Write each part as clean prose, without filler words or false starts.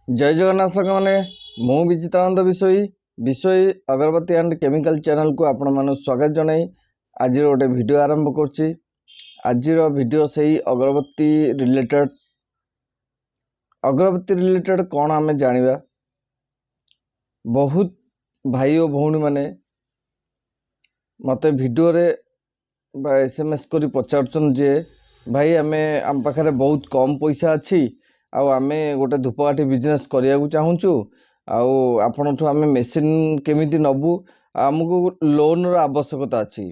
जय जगन्नाथ साग मैंने मु विचित्रानंद विषय अगरबत्ती एंड केमिकल चैनल को आपण मान स्वागत जनाई आज गोटे वीडियो आरंभ कर आज वीडियो से ही अगरबत्ती रिलेटेड कौन आम जाना बहुत भाई और भौणी मैंने मत वीडियो रे SMS कर पचार जे भाई आम पाखे बहुत कम पैसा अच्छी आमे गोटे धूपकाठी बिजनेस करने को चाहूँ आपठू आम मेसीन केमिति नबू आमको लोन रो आवश्यकता अच्छी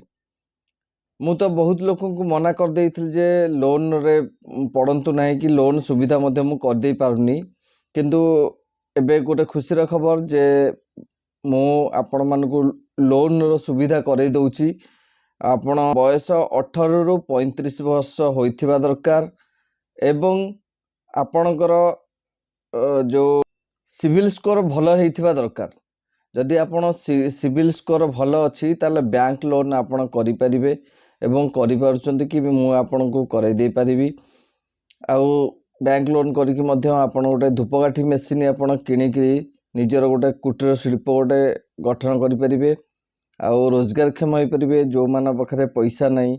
मु तो बहुत लोक मना कर देइथिल जे लोन रे पड़ंतु नहीं कि लोन सुविधा मध्य मु कर दे पारुनी किंतु एबे गोटे खुशी खबर जे मु आपण मानकु लोन रो सुविधा करे दउची आपण बयस 18 रु 35 वर्ष होइथिबा दरकार एवं आपणकर जो सिविल स्कोर भल होइथिबा दरकार जदि आपण सिविल स्कोर भल अच्छी ताले बैंक लोन आपण करि परिबे एवं करि पारुचंती कि मु आपण को कराई दे परिबी आउ बैंक लोन करिक मध्य आपण गोटे धूपकाठी मेसीन आपण किनिकी निजर गोटे कुटीर शिल्प गोटे गठन करि परिबे आउ रोजगारक्षम हो पारे जो मान पाखे पैसा नहीं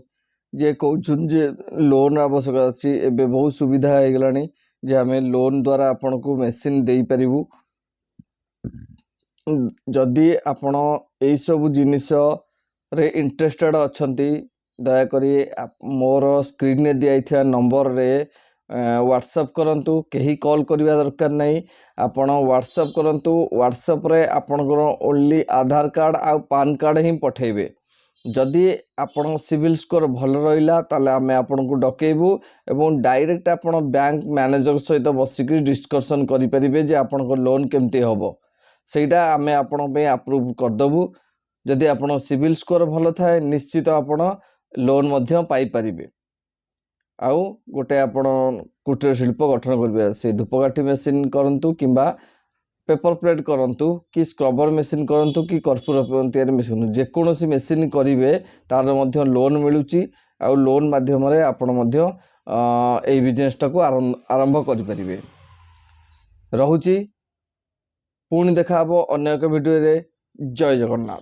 जे कहउछन जे लोन आवश्यकता अच्छी एबे बहुत सुविधा हो गलानी जे आम लोन द्वारा आपण को मेसीन दे पारिबू जदि आपण एई सब जिनिस रे इंटरेस्टेड अछंती दयाकरी मोर स्क्रीन रे दिया नंबर रे व्हाट्सएप करंतु कहीं कॉल करवा दरकार नहीं आपण व्हाट्सएप करंतु व्हाट्सएप रे आपणकर ओनली आधार कार्ड आ पान कार्ड ही पठेबे जदि आपण सिविल स्कोर भल रहिला ताले आमे आपण को डकेबू एवं डायरेक्ट आपण बैंक मैनेजर सहित बसिक डिस्कशन करि परिबे जे आपण को लोन केमती हबो सेटा आमे आपण पे अप्रूव कर दबू जदि आपण सिविल स्कोर भल थाए निश्चित आपण लोन मध्य पाई परिबे आउ गोटे आपण कुटीर शिल्प गठन करेंगे से धूपकाठी मेसीन करंतु किंबा पेपर प्लेट करंतु कि स्क्रबर मेसीन करंतु कि कर्पूर तैयारी मेसीन जेकोसी मेसीन करेंगे तार मध्य लोन मिलूची आउ लोन माध्यम रे आपण मध्य एई बिजनेस टाको आरंभ करि परिबे रहुची पुणी देखा हबो अन्य एक वीडियो रे जय जगन्नाथ।